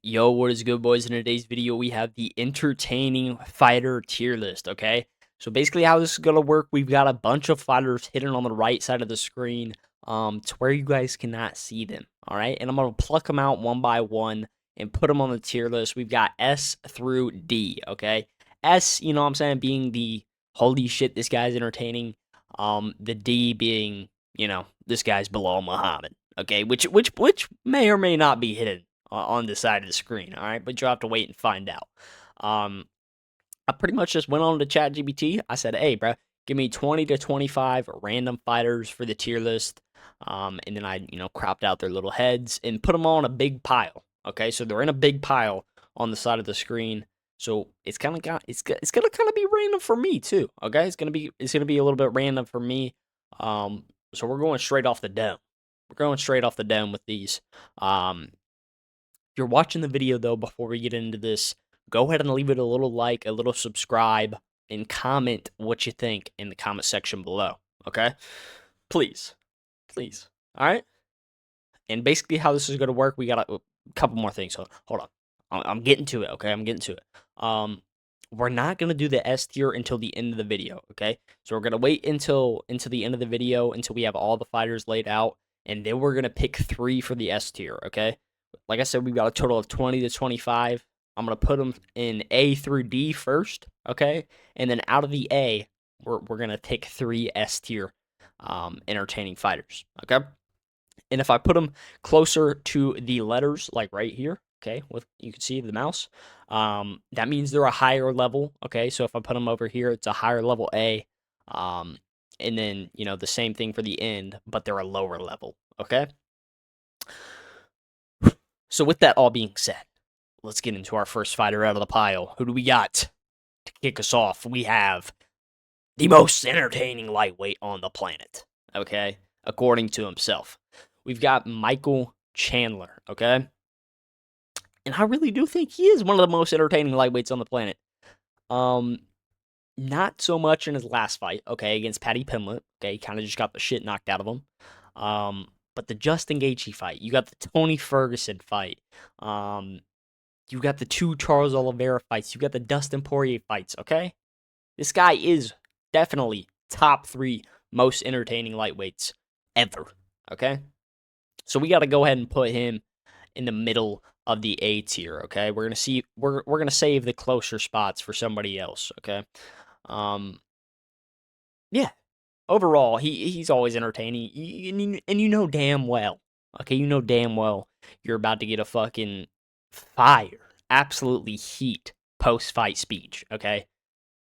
Yo, what is good, boys? In today's video, we have the entertaining fighter tier list, okay? So basically how this is going to work, we've got a bunch of fighters hidden on the right side of the screen to where you guys cannot see them, all right? And I'm going to pluck them out one by one and put them on the tier list. We've got S through D, okay? S, you know what I'm saying, being the holy shit, this guy's entertaining. The D being, this guy's below Muhammad, okay? Which may or may not be hidden on the side of the screen, all right? But you'll have to wait and find out. I pretty much just went on to ChatGPT. I said, hey, bro, give me 20 to 25 random fighters for the tier list. And then I, cropped out their little heads and put them all in a big pile. Okay, so they're in a big pile on the side of the screen. So it's kind of it's gonna kind of be random for me too. Okay, it's gonna be a little bit random for me. So we're going straight off the dome. We're going straight off the dome with these. If you're watching the video, though, before we get into this, go ahead and leave it a little like, a little subscribe, and comment what you think in the comment section below, okay? Please. Please. All right? And basically how this is going to work, we got a couple more things. So hold on. I'm getting to it, okay? I'm getting to it. We're not going to do the S tier until the end of the video, okay? So we're going to wait until the end of the video until we have all the fighters laid out, and then we're going to pick 3 for the S tier, okay? Like I said, we've got a total of 20 to 25. I'm going to put them in A through D first, okay? And then out of the A, we're going to take 3 S tier entertaining fighters, okay? And if I put them closer to the letters, like right here, okay, with you can see the mouse, that means they're a higher level, okay? So if I put them over here, it's a higher level A, and then, the same thing for the end, but they're a lower level, okay? So with that all being said, let's get into our first fighter out of the pile. Who do we got? To kick us off, we have the most entertaining lightweight on the planet, okay? According to himself. We've got Michael Chandler, okay? And I really do think he is one of the most entertaining lightweights on the planet. Not so much in his last fight, okay, against Paddy Pimblett. Okay, he kind of just got the shit knocked out of him. But the Justin Gaethje fight, you got the Tony Ferguson fight, you got the 2 Charles Oliveira fights, you got the Dustin Poirier fights, okay? This guy is definitely top 3 most entertaining lightweights ever, okay? So we got to go ahead and put him in the middle of the A tier, okay? We're gonna save the closer spots for somebody else, okay? Yeah. Overall, he's always entertaining, and you know damn well, okay? You know damn well you're about to get a fucking fire, absolutely heat post-fight speech, okay?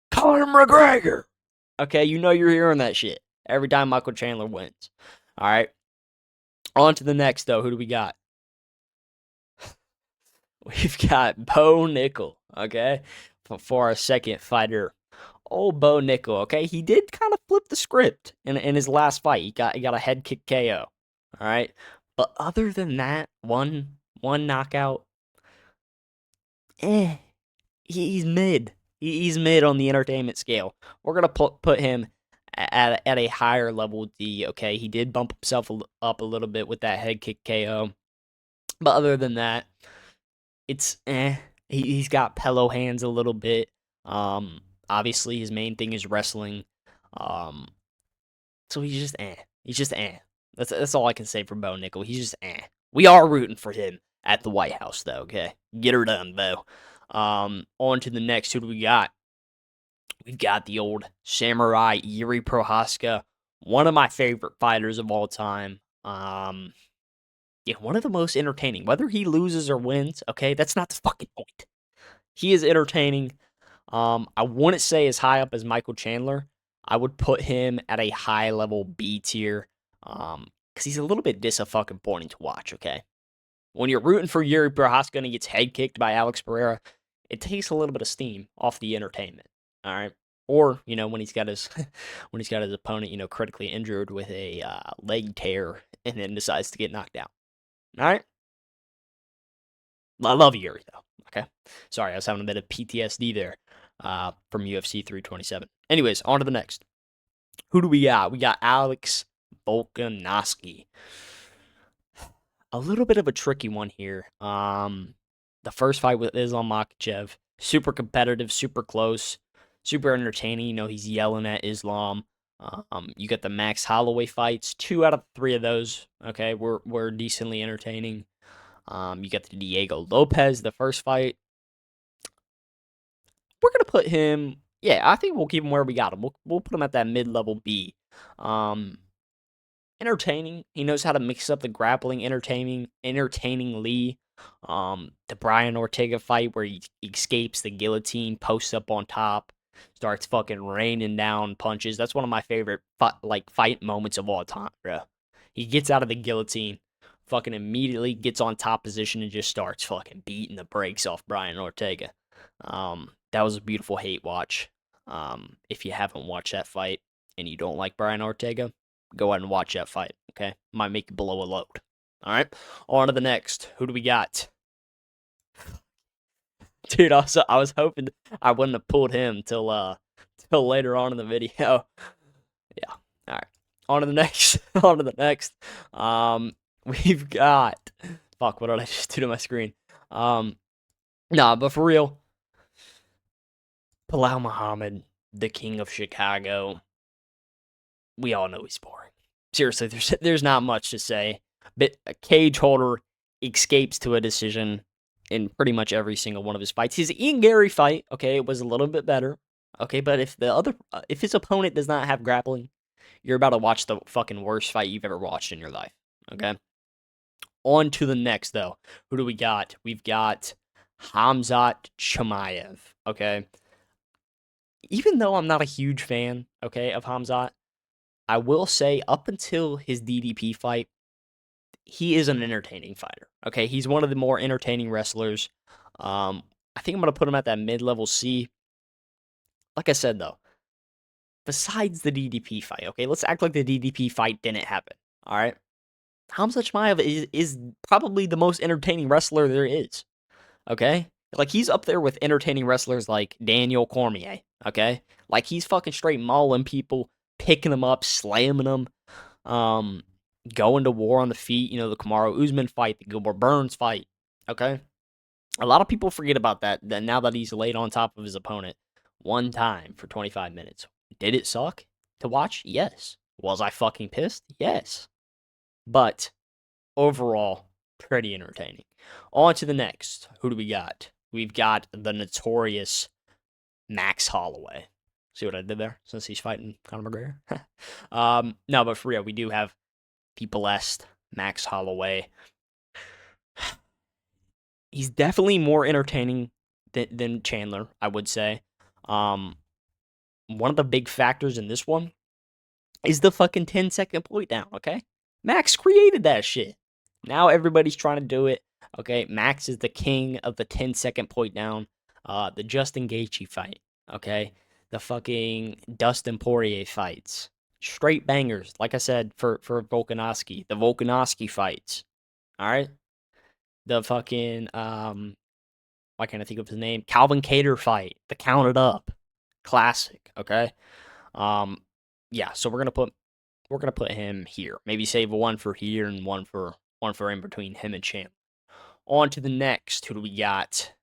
Conor McGregor, okay? You know you're hearing that shit every time Michael Chandler wins. All right. On to the next, though. Who do we got? We've got Bo Nickel, okay, for our second fighter. Old Bo Nickel, okay, he did kind of flip the script in his last fight. He got a head kick KO, all right. But other than that, one knockout, he's mid. He's mid on the entertainment scale. We're gonna put him at a higher level D. Okay, he did bump himself up a little bit with that head kick KO, but other than that, it's He's got pillow hands a little bit. Obviously his main thing is wrestling. Um, so he's just eh. He's just eh. That's all I can say for Bo Nickel. He's just eh. We are rooting for him at the White House though. Okay, get her done, Bo. On to the next. Who do we got? We've got the old samurai Yuri Prohaska, one of my favorite fighters of all time. Yeah, one of the most entertaining. Whether he loses or wins, okay, that's not the fucking point. He is entertaining. I wouldn't say as high up as Michael Chandler. I would put him at a high level B tier. Because he's a little bit disappointing to watch, okay? When you're rooting for Yuri Prohaska and he gets head kicked by Alex Pereira, it takes a little bit of steam off the entertainment. All right. Or, when he's got his when he's got his opponent, critically injured with a leg tear and then decides to get knocked out. All right. I love Yuri though. Okay. Sorry, I was having a bit of PTSD there from UFC 327. Anyways, on to the next. Who do we got? We got Alex Volkanovski. A little bit of a tricky one here. The first fight with Islam Makhachev, super competitive, super close, super entertaining. You know, he's yelling at Islam. You got the Max Holloway fights. 2 out of 3 of those, okay, were decently entertaining. You got the Diego Lopez, the first fight. We're gonna put him. Yeah, I think we'll keep him where we got him. We'll put him at that mid-level B. Um, entertaining. He knows how to mix up the grappling, entertainingly. The Brian Ortega fight where he escapes the guillotine, posts up on top, starts fucking raining down punches. That's one of my favorite fight moments of all time, bro. He gets out of the guillotine, fucking immediately gets on top position and just starts fucking beating the brakes off Brian Ortega. That was a beautiful hate watch. If you haven't watched that fight and you don't like Brian Ortega, go ahead and watch that fight, okay? Might make you blow a load. All right, on to the next. Who do we got? Dude, I was hoping I wouldn't have pulled him till later on in the video. Yeah. All right. On to the next. On to the next. We've got. Fuck. What did I just do to my screen? Nah, but for real, Bilal Muhammad, the king of Chicago. We all know he's boring. Seriously, there's not much to say. But a cage holder escapes to a decision in pretty much every single one of his fights. His Ian Gary fight, okay, it was a little bit better. Okay, but if his opponent does not have grappling, you're about to watch the fucking worst fight you've ever watched in your life. Okay. On to the next though. Who do we got? We've got Hamzat Chimaev. Okay. Even though I'm not a huge fan, okay, of Hamzat, I will say up until his DDP fight, he is an entertaining fighter. Okay, he's one of the more entertaining wrestlers. I think I'm gonna put him at that mid-level C. Like I said though, besides the DDP fight, okay, let's act like the DDP fight didn't happen. All right, Hamza Chimaev is probably the most entertaining wrestler there is. Okay, like he's up there with entertaining wrestlers like Daniel Cormier. Okay, like he's fucking straight mauling people, picking them up, slamming them. Um, Going to war on the feet. You know, the Kamaru Usman fight, the Gilbert Burns fight. Okay, a lot of people forget about that. That now that he's laid on top of his opponent one time for 25 minutes, did it suck to watch? Yes. Was I fucking pissed? Yes. But overall, pretty entertaining. On to the next. Who do we got? We've got the notorious Max Holloway. See what I did there? Since he's fighting Conor McGregor. No, but for real, we do have people blessed Max Holloway. He's definitely more entertaining than Chandler, I would say. One of the big factors in this one is the fucking 10-second point down, okay? Max created that shit. Now everybody's trying to do it, okay? Max is the king of the 10-second point down. The Justin Gaethje fight, okay? The fucking Dustin Poirier fights. Straight bangers, like I said, for Volkanovski. The Volkanovski fights, all right? The fucking, why can't I think of his name? Calvin Cater fight. The Counted Up. Classic, okay? Um, yeah, so we're gonna put him here. Maybe save one for here and one for in between him and Champ. On to the next. Who do we got?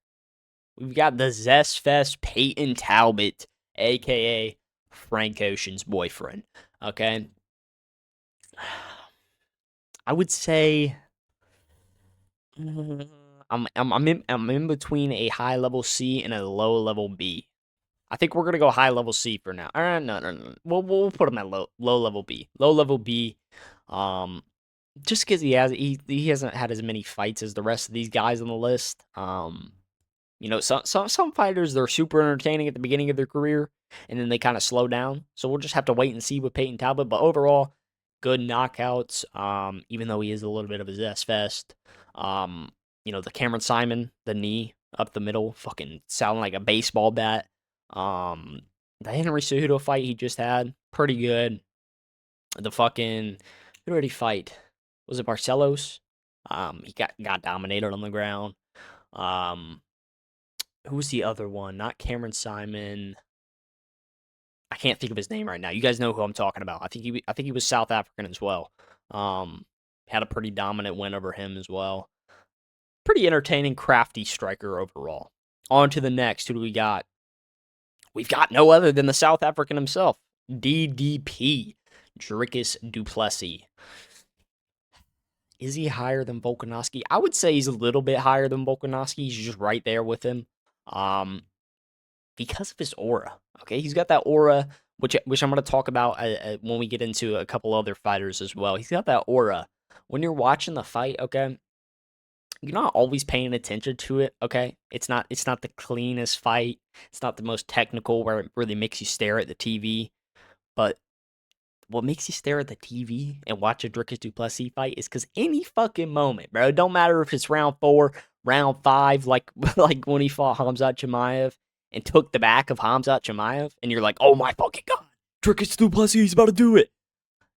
We've got the Zest Fest Peyton Talbot, aka Frank Ocean's boyfriend. Okay. I would say I'm in between a high level C and a low level B. I think we're gonna go high level C for now. No. We'll put him at low level B. Low level B. Um, just because he hasn't had as many fights as the rest of these guys on the list. You know, some fighters they're super entertaining at the beginning of their career, and then they kind of slow down. So we'll just have to wait and see with Peyton Talbot. But overall, good knockouts. Even though he is a little bit of a zest fest. You know, the Cameron Simon, the knee up the middle, fucking sounding like a baseball bat. The Henry Cejudo fight he just had, pretty good. The fucking who did he fight? Was it Barcelos? He got dominated on the ground. Um, who was the other one? Not Cameron Simon. I can't think of his name right now. You guys know who I'm talking about. I think he was South African as well. Had a pretty dominant win over him as well. pretty entertaining, crafty striker overall. On to the next. Who do we got? We've got no other than the South African himself, DDP, Dricus du Plessis. Is he higher than Volkanovski? I would say he's a little bit higher than Volkanovski. He's just right there with him. Because of his aura. Okay, he's got that aura, which I'm going to talk about when we get into a couple other fighters as well. He's got that aura. When you're watching the fight, okay, you're not always paying attention to it. Okay, it's not the cleanest fight. It's not the most technical where it really makes you stare at the TV. But what makes you stare at the TV and watch a Dricus du Plessis fight is because any fucking moment, bro. It don't matter if it's round 4, round 5, like like when he fought Khamzat Chimaev and took the back of Khamzat Chimaev, and you're like, oh my fucking god, Dricus du Plessis, he's about to do it.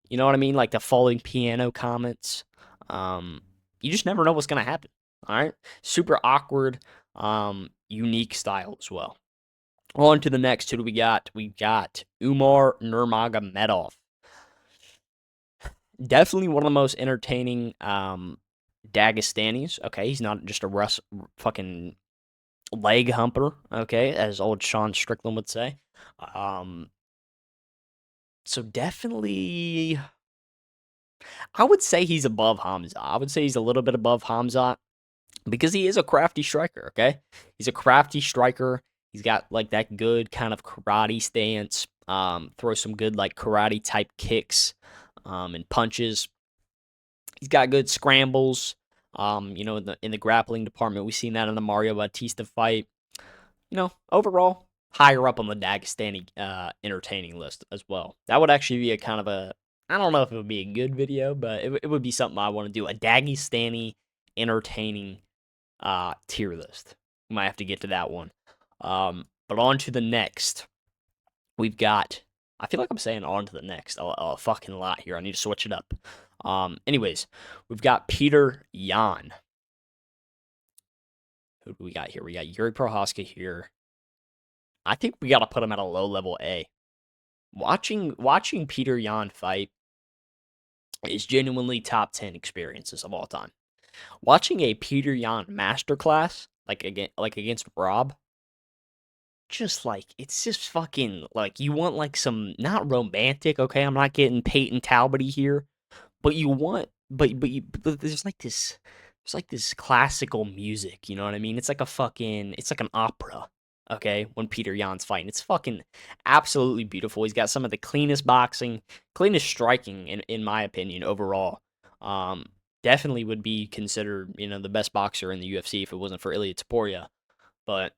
You know what I mean? Like the falling piano comments. You just never know what's gonna happen. All right, super awkward, unique style as well. On to the next. Who do we got? We got Umar Nurmagomedov. Definitely one of the most entertaining Dagestanis. Okay, he's not just a fucking leg humper. Okay, as old Sean Strickland would say. So definitely, I would say he's above Hamza. I would say he's a little bit above Hamza because he is a crafty striker. Okay, he's a crafty striker. He's got like that good kind of karate stance. Throw some good like karate type kicks. And punches. He's got good scrambles. In the grappling department, we've seen that in the Mario Bautista fight. Overall, higher up on the Dagestani entertaining list as well. That would actually be a kind of a, I don't know if it would be a good video, but it would be something I want to do. A Dagestani entertaining tier list. We might have to get to that one. But on to the next. We've got, I feel like I'm saying on to the next a fucking lot here. I need to switch it up. Anyways, we've got Peter Yan. Who do we got here? We got Yuri Prohaska here. I think we got to put him at a low level A. Watching Peter Yan fight is genuinely top 10 experiences of all time. Watching a Peter Yan masterclass, like against Rob, just like, it's just fucking, like, you want like some, not romantic, okay, I'm not getting Peyton Talbot here, but you want, but there's like this classical music, you know what I mean? It's like an opera, okay, when Peter Yan's fighting. It's fucking absolutely beautiful. He's got some of the cleanest boxing, cleanest striking, in my opinion, overall. Definitely would be considered, the best boxer in the UFC if it wasn't for Ilia Topuria. But,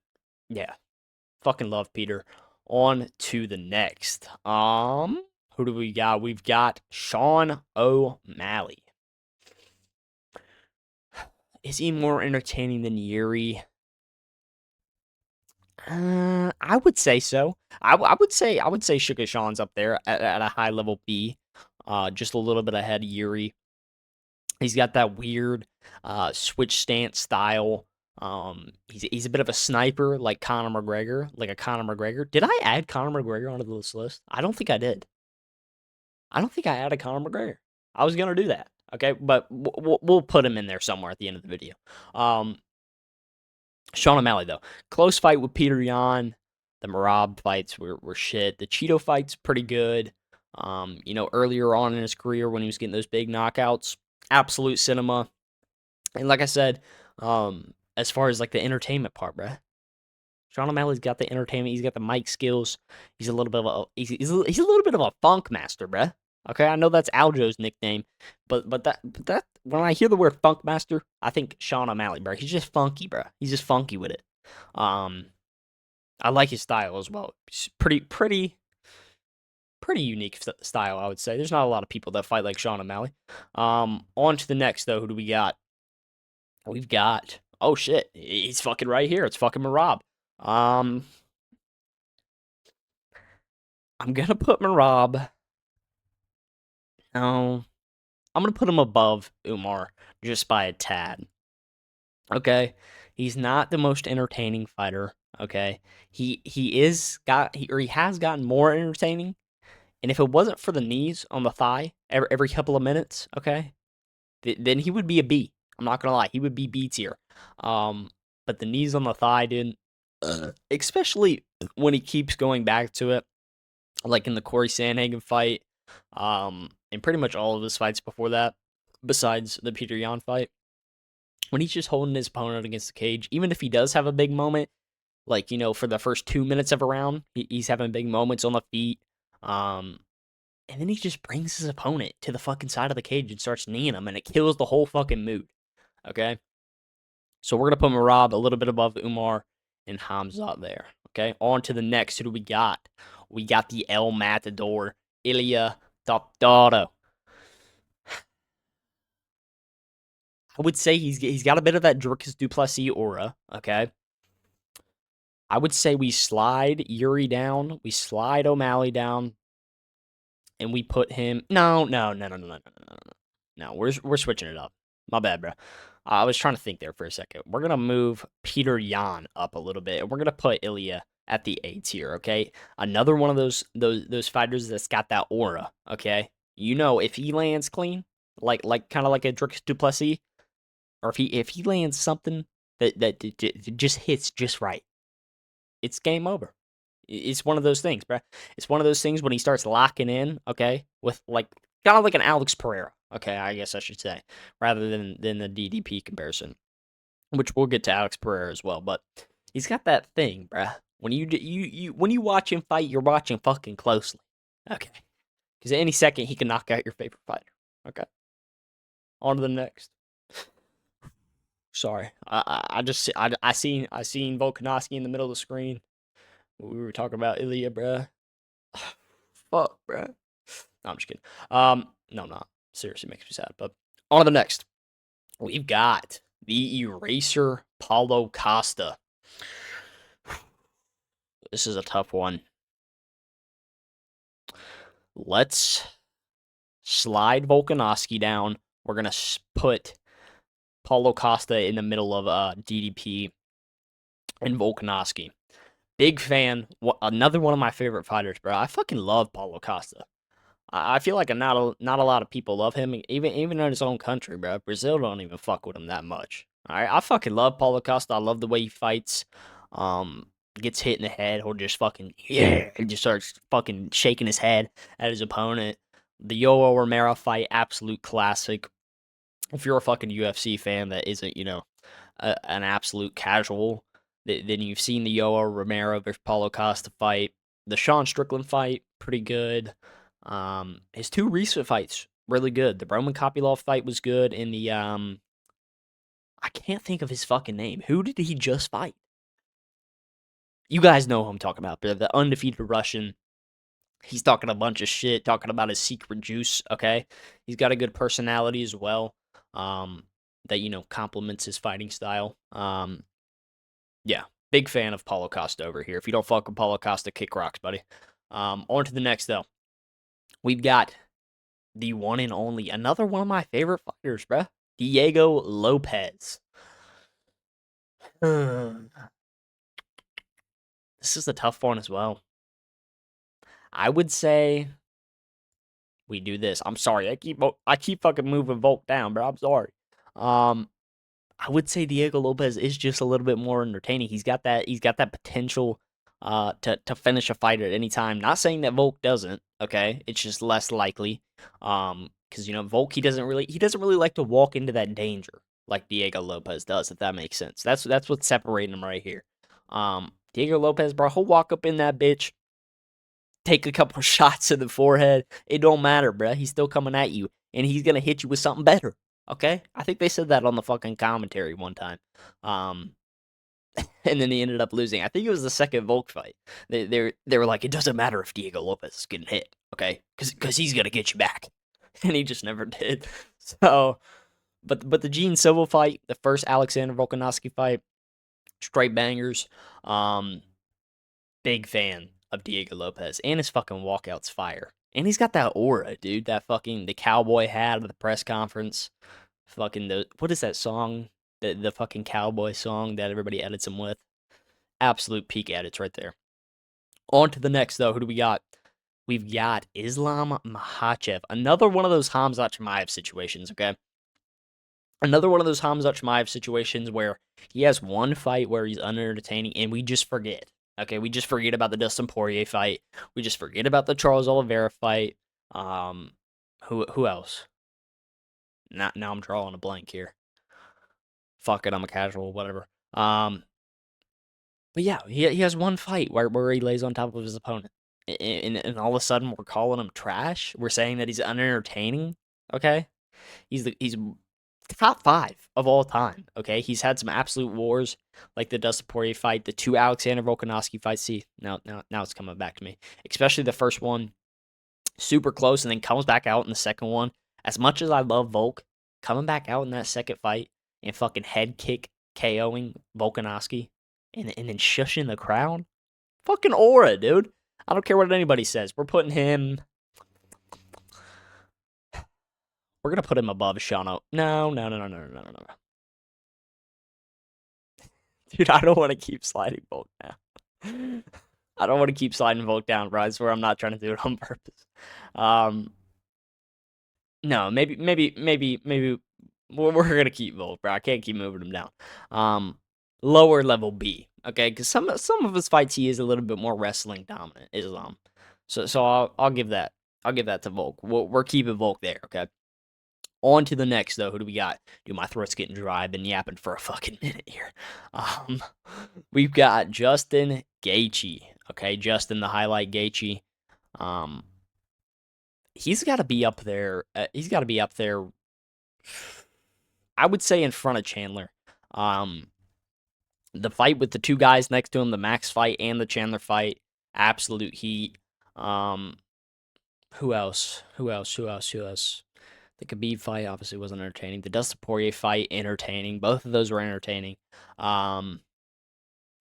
yeah. Fucking love Peter. On to the next. Who do we got? We've got Sean O'Malley. Is he more entertaining than Yuri? I would say so. I would say Sugar Sean's up there at a high level B. Just a little bit ahead of Yuri. He's got that weird switch stance style. He's a bit of a sniper like Conor McGregor, like a Conor McGregor. Did I add Conor McGregor onto this list? I don't think I did. I don't think I added Conor McGregor. I was gonna do that, okay, but we'll put him in there somewhere at the end of the video. Sean O'Malley though, close fight with Peter Yan. The Marab fights were shit. The Cheeto fight's pretty good. Earlier on in his career when he was getting those big knockouts, absolute cinema. And like I said, as far as like the entertainment part, bruh, Sean O'Malley's got the entertainment. He's got the mic skills. He's a little bit of a he's a little bit of a funk master, bruh. Okay, I know that's Aljo's nickname, but that when I hear the word funk master, I think Sean O'Malley, bruh. He's just funky, bruh. He's just funky with it. I like his style as well. It's pretty unique style, I would say. There's not a lot of people that fight like Sean O'Malley. On to the next though. Who do we got? We've got, oh shit, he's fucking right here. It's fucking Marab. I'm gonna put Marab. No, I'm gonna put him above Umar just by a tad. Okay, he's not the most entertaining fighter. Okay, he has gotten more entertaining. And if it wasn't for the knees on the thigh every couple of minutes, okay, then he would be a B. I'm not gonna lie, he would be B tier. But the knees on the thigh, dude, especially when he keeps going back to it, like in the Corey Sandhagen fight, and pretty much all of his fights before that, besides the Peter Yan fight, when he's just holding his opponent against the cage, even if he does have a big moment, like, for the first 2 minutes of a round, he's having big moments on the feet. And then he just brings his opponent to the fucking side of the cage and starts kneeing him, and it kills the whole fucking mood. Okay? So we're going to put Merab a little bit above Umar and Hamzat there. Okay? On to the next. Who do we got? We got the El Matador, Ilia Topuria. I would say he's got a bit of that Dricus du Plessis aura. Okay? I would say we slide Yuri down, we slide O'Malley down, and we put him. No. No, we're switching it up. My bad, bro. I was trying to think there for a second. We're gonna move Peter Yan up a little bit, and we're gonna put Ilya at the A tier. Okay, another one of those fighters that's got that aura. Okay, if he lands clean, like kind of like a Dricus du Plessis, or if he lands something that just hits just right, it's game over. It's one of those things, bro. It's one of those things when he starts locking in, okay, with kind of like an Alex Pereira, okay, I guess I should say, rather than the DDP comparison, which we'll get to Alex Pereira as well. But he's got that thing, bro. When you watch him fight, you're watching fucking closely, okay, because at any second he can knock out your favorite fighter. Okay, on to the next. Sorry, I seen Volkanovski in the middle of the screen. We were talking about Ilya, bruh. Fuck, bruh. No, I'm just kidding. No, I'm not. Seriously, makes me sad. But on to the next. We've got the Eraser Paulo Costa. This is a tough one. Let's slide Volkanovski down. We're going to put Paulo Costa in the middle of DDP and Volkanovski. Big fan. Another one of my favorite fighters, bro. I fucking love Paulo Costa. I feel like not a lot of people love him, even in his own country, bro. Brazil don't even fuck with him that much. All right, I fucking love Paulo Costa. I love the way he fights. Gets hit in the head, or just fucking and just starts fucking shaking his head at his opponent. The Yoel Romero fight, absolute classic. If you're a fucking UFC fan that isn't, an absolute casual, then you've seen the Yoel Romero versus Paulo Costa fight. The Sean Strickland fight, pretty good. His two recent fights, really good. The Roman Kopylov fight was good, and the I can't think of his fucking name. Who did he just fight? You guys know who I'm talking about. The undefeated Russian. He's talking a bunch of shit, talking about his secret juice. Okay, he's got a good personality as well. That complements his fighting style. Yeah, big fan of Paulo Costa over here. If you don't fuck with Paulo Costa, kick rocks, buddy. On to the next though. We've got the one and only, another one of my favorite fighters, bruh. Diego Lopez. This is a tough one as well. I would say we do this. I'm sorry. I keep fucking moving Volk down, bro. I'm sorry. I would say Diego Lopez is just a little bit more entertaining. He's got that potential to finish a fight at any time. Not saying that Volk doesn't, okay? It's just less likely. Because Volk he doesn't really like to walk into that danger like Diego Lopez does, if that makes sense. That's what's separating him right here. Diego Lopez, bro, he'll walk up in that bitch, take a couple shots in the forehead. It don't matter, bro. He's still coming at you, and he's gonna hit you with something better. Okay, I think they said that on the fucking commentary one time. And then he ended up losing. I think it was the second Volk fight. They were like, it doesn't matter if Diego Lopez is getting hit, okay, because he's gonna get you back, and he just never did. So, but the Gene Silva fight, the first Alexander Volkanovski fight, straight bangers. Big fan of Diego Lopez, and his fucking walkout's fire. And he's got that aura, dude. That fucking the cowboy hat at the press conference. Fucking what is that song? The fucking cowboy song that everybody edits him with. Absolute peak edits right there. On to the next though. Who do we got? We've got Islam Makhachev. Another one of those Khamzat Chimaev situations, okay? Another one of those Khamzat Chimaev situations where He has one fight where he's unentertaining, and we just forget. Okay, we just forget about the Dustin Poirier fight. We just forget about the Charles Oliveira fight. Um, who else? Now I'm drawing a blank here. Fuck it, I'm a casual, whatever. But yeah, he has one fight where he lays on top of his opponent, and all of a sudden we're calling him trash. We're saying that he's unentertaining. Okay, he's top 5 of all time. Okay, he's had some absolute wars like the Dustin Poirier fight, the 2 Alexander Volkanovski fights. See, now it's coming back to me. Especially the first one, super close, and then comes back out in the second one. As much as I love Volk, coming back out in that second fight and fucking head kick KOing Volkanovski and then shushing the crowd. Fucking aura, dude. I don't care what anybody says. We're putting him. We're gonna put him above Shano. No. Dude, I don't want to keep sliding Volk down. I don't want to keep sliding Volk down, bro. I swear I'm not trying to do it on purpose. No, maybe we're gonna keep Volk, bro. I can't keep moving him down. Lower level B, okay? Because some of his fights he is a little bit more wrestling dominant. Islam, so I'll give that to Volk. We're keeping Volk there, okay? On to the next, though. Who do we got? Dude, my throat's getting dry. I've been yapping for a fucking minute here. We've got Justin Gaethje. Okay, Justin the Highlight Gaethje. He's got to be up there. He's got to be up there. I would say in front of Chandler. The fight with the 2 guys next to him, the Max fight and the Chandler fight, absolute heat. Who else? The Khabib fight obviously wasn't entertaining. The Dustin Poirier fight, entertaining. Both of those were entertaining.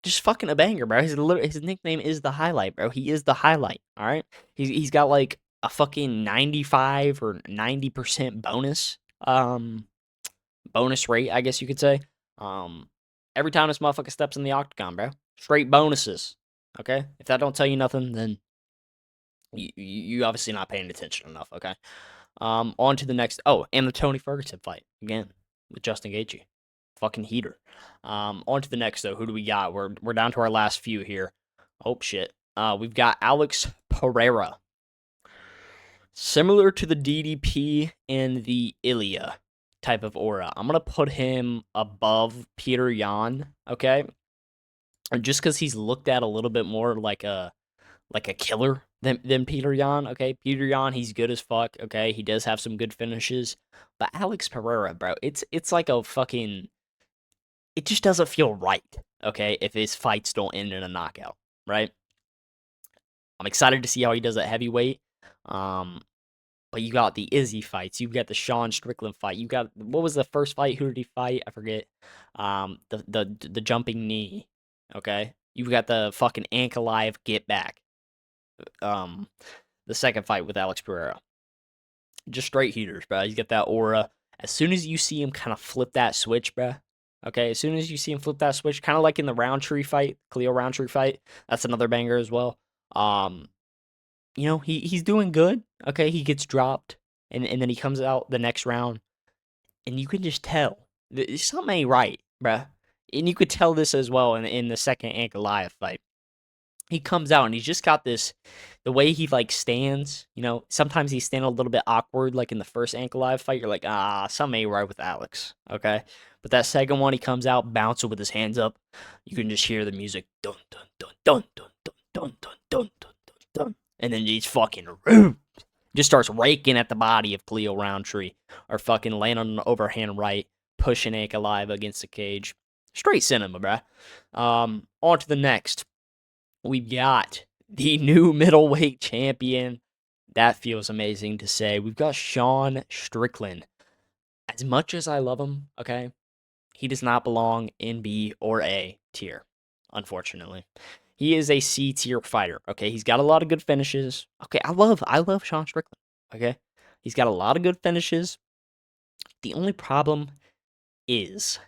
Just fucking a banger, bro. His nickname is the Highlight, bro. He is the Highlight. All right. He's got like a fucking 95 or 90% bonus rate, I guess you could say. Every time this motherfucker steps in the octagon, bro, straight bonuses. Okay. If that don't tell you nothing, then you obviously not paying attention enough. Okay. On to the next. Oh, and the Tony Ferguson fight again with Justin Gaethje, fucking heater. On to the next though. Who do we got? We're down to our last few here. Oh shit. We've got Alex Pereira. Similar to the DDP and the Ilya type of aura. I'm gonna put him above Peter Yan. Okay, just because he's looked at a little bit more like a killer than Peter Yan. Okay, Peter Yan, he's good as fuck. Okay, he does have some good finishes, but Alex Pereira, bro, it's like a fucking. It just doesn't feel right. Okay, if his fights don't end in a knockout, right? I'm excited to see how he does at heavyweight. But you got the Izzy fights. You've got the Sean Strickland fight. You got what was the first fight? Who did he fight? I forget. The jumping knee. Okay. You've got the fucking Ankalaev get back. The second fight with Alex Pereira. Just straight heaters, bro. He's got that aura. As soon as you see him kind of flip that switch, bro. Okay. As soon as you see him flip that switch, kind of like in the Roundtree fight, Khalil Roundtree fight. That's another banger as well. He's doing good. Okay, he gets dropped, and then he comes out the next round, and you can just tell something ain't right, bruh. And you could tell this as well in the second Ankalaev fight. He comes out and he's just got this, the way he like stands. Sometimes he's standing a little bit awkward, like in the first Ankalaev fight. You're like, something ain't right with Alex. Okay, but that second one, he comes out bouncing with his hands up. You can just hear the music, dun dun dun dun dun dun dun dun dun dun dun. And then he's fucking just starts raking at the body of Khalil Roundtree, or fucking laying on an overhand right, pushing Ankalaev against the cage. Straight cinema, bruh. On to the next. We've got the new middleweight champion. That feels amazing to say. We've got Sean Strickland. As much as I love him, okay, he does not belong in B or A tier, unfortunately. He is a C tier fighter. Okay, he's got a lot of good finishes. Okay, I love Sean Strickland. Okay, he's got a lot of good finishes. The only problem is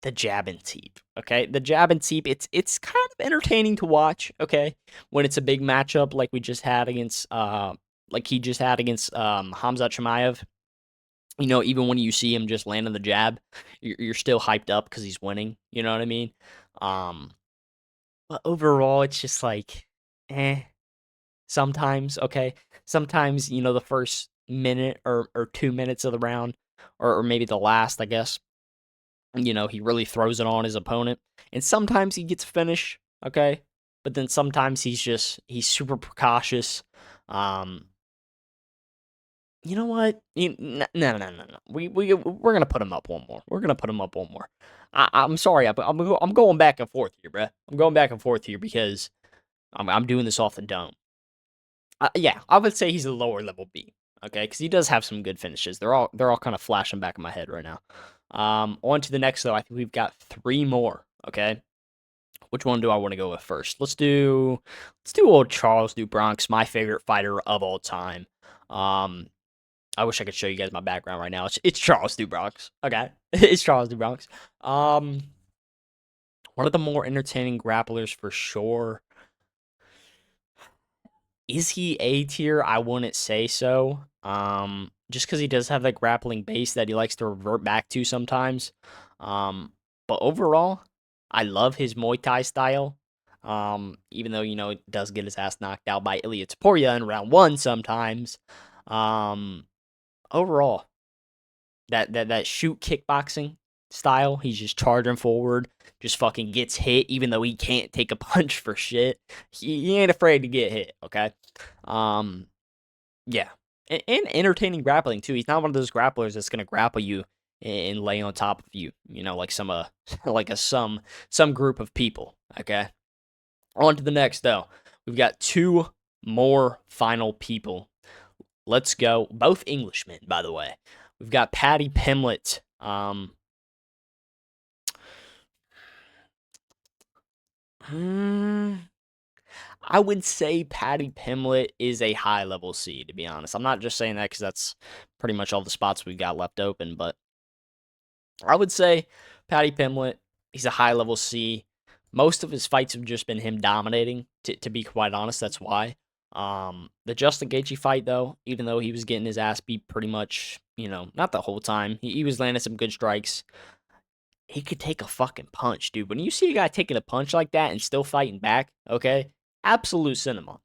the jab and teep. Okay, the jab and teep. It's kind of entertaining to watch. Okay, when it's a big matchup like we just had against Hamzat Chimaev. Even when you see him just landing the jab, you're still hyped up because he's winning. You know what I mean? Um, but overall, it's just like, eh. Sometimes, okay. Sometimes, the first minute or 2 minutes of the round, or maybe the last, I guess. He really throws it on his opponent, and sometimes he gets a finish, okay. But then sometimes he's super precautious. Um, You know what? No, no, no, no, no. We're gonna put him up one more. We're gonna put him up one more. I'm sorry. I'm going back and forth here, bruh. I'm going back and forth here because I'm doing this off the dome. Yeah, I would say he's a lower level B. Okay, because he does have some good finishes. They're all kind of flashing back in my head right now. On to the next though. I think we've got three more. Okay, which one do I want to go with first? Let's do old Charles Du Bronx, my favorite fighter of all time. Um, I wish I could show you guys my background right now. It's Charles Du Bronx. Okay, it's Charles Du Bronx. Um, One of the more entertaining grapplers for sure. Is he A tier? I wouldn't say so. Just because he does have that grappling base that he likes to revert back to sometimes. Um, but overall, I love his Muay Thai style. Even though it does get his ass knocked out by Ilya Taporia in round one sometimes. Um, Overall, that shoot kickboxing style. He's just charging forward, just fucking gets hit, even though he can't take a punch for shit. He ain't afraid to get hit. Okay, um, yeah, and entertaining grappling too. He's not one of those grapplers that's gonna grapple you and lay on top of you. Like some like some group of people. Okay, on to the next though. We've got two more final people. Let's go. Both Englishmen, by the way. We've got Paddy Pimblett. Hmm, I would say Paddy Pimblett is a high level C, to be honest. I'm not just saying that because that's pretty much all the spots we've got left open, but I would say Paddy Pimblett, he's a high level C. Most of his fights have just been him dominating, to be quite honest. That's why. The Justin Gaethje fight, though, even though he was getting his ass beat pretty much, not the whole time, he was landing some good strikes. He could take a fucking punch, dude. When you see a guy taking a punch like that and still fighting back, okay, absolute cinema.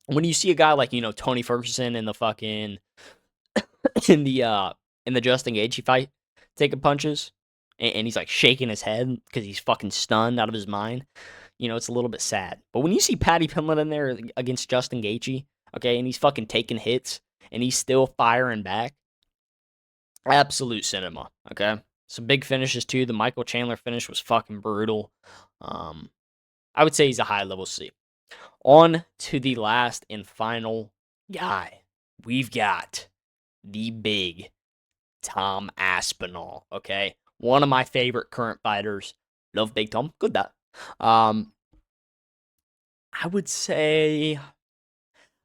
When you see a guy like Tony Ferguson in the fucking in the uh in the Justin Gaethje fight taking punches, and he's like shaking his head because he's fucking stunned out of his mind, it's a little bit sad. But when you see Paddy Pimblett in there against Justin Gaethje, okay, and he's fucking taking hits and he's still firing back, absolute cinema. Okay, some big finishes too. The Michael Chandler finish was fucking brutal. Um, I would say he's a high level C. On to the last and final guy. We've got the big Tom Aspinall. Okay, one of my favorite current fighters. Love Big Tom. Good that. Um, I would say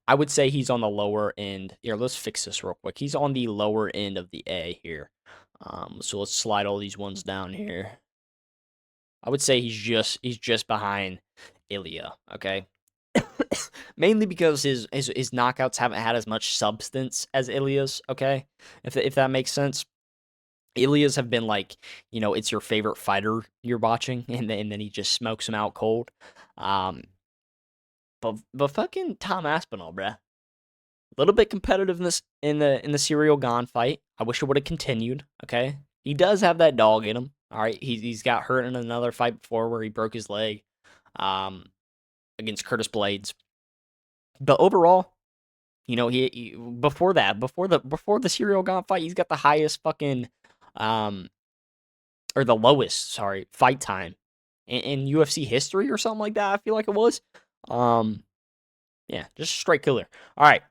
he's on the lower end. Here, let's fix this real quick. He's on the lower end of the A here. So let's slide all these ones down here. I would say he's just behind Ilya. Okay, mainly because his knockouts haven't had as much substance as Ilya's. Okay, if that makes sense. Ilya's have been like, it's your favorite fighter you're watching, and then he just smokes him out cold. Um, but fucking Tom Aspinall, bruh. A little bit competitiveness in the Serial Gone fight. I wish it would have continued. Okay, he does have that dog in him. All right, he's got hurt in another fight before where he broke his leg, um, against Curtis Blades. But overall, he before the Serial Gone fight, he's got the highest fucking um or the lowest, sorry, fight time in UFC history or something like that. I feel like it was. Um, yeah, just straight killer. All right,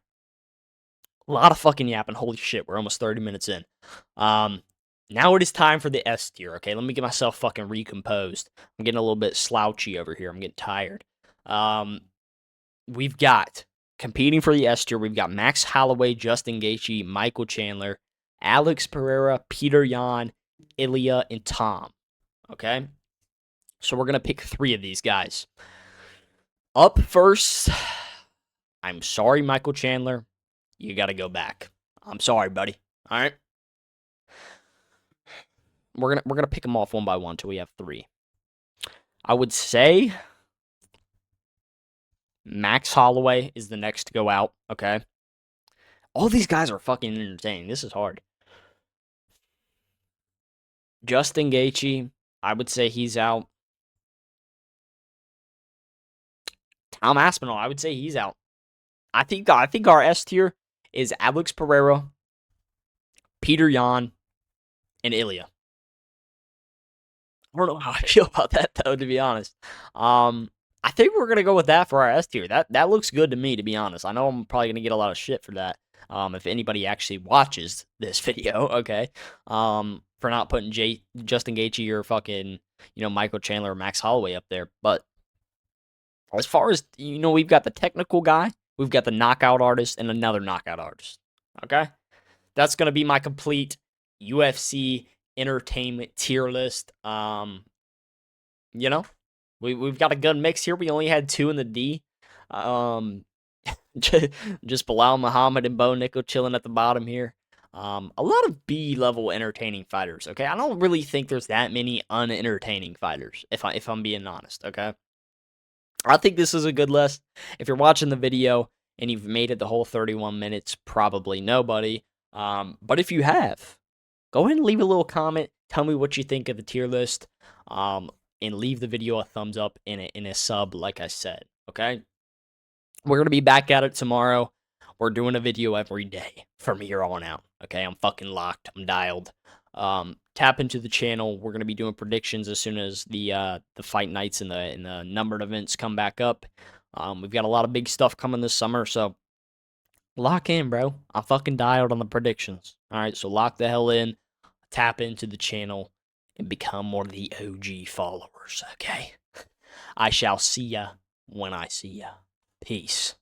a lot of fucking yapping. Holy shit, we're almost 30 minutes in. Um, Now it is time for the S tier. Okay, let me get myself fucking recomposed. I'm getting a little bit slouchy over here. I'm getting tired. Um, we've got competing for the S tier. We've got Max Holloway, Justin Gaethje, Michael Chandler, Alex Pereira, Peter Yan, Ilya, and Tom. Okay, so we're gonna pick three of these guys. Up first, I'm sorry, Michael Chandler. You got to go back. I'm sorry, buddy. All right. We're gonna pick them off one by one till we have 3. I would say Max Holloway is the next to go out. Okay, all these guys are fucking entertaining. This is hard. Justin Gaethje, I would say he's out. Tom Aspinall, I would say he's out. I think our S tier is Alex Pereira, Peter Yan, and Ilya. I don't know how I feel about that though, to be honest. I think we're gonna go with that for our S tier. That looks good to me, to be honest. I know I'm probably gonna get a lot of shit for that. If anybody actually watches this video, okay. For not putting Justin Gaethje or fucking Michael Chandler or Max Holloway up there, but as far as we've got the technical guy, we've got the knockout artist, and another knockout artist. Okay, that's gonna be my complete UFC entertainment tier list. You know, we've got a good mix here. We only had 2 in the D. Um, just Bilal Muhammad and Bo Nickel chilling at the bottom here. A lot of B level entertaining fighters. Okay, I don't really think there's that many unentertaining fighters. If I'm being honest. Okay, I think this is a good list. If you're watching the video and you've made it the whole 31 minutes, probably nobody. But if you have, go ahead and leave a little comment. Tell me what you think of the tier list. And leave the video a thumbs up and a sub, like I said. Okay? We're going to be back at it tomorrow. We're doing a video every day from here on out. Okay? I'm fucking locked. I'm dialed. Tap into the channel. We're going to be doing predictions as soon as the fight nights and the numbered events come back up. We've got a lot of big stuff coming this summer, so lock in, bro. I'm fucking dialed on the predictions. All right, so lock the hell in. Tap into the channel and become one of the OG followers, okay? I shall see ya when I see ya. Peace.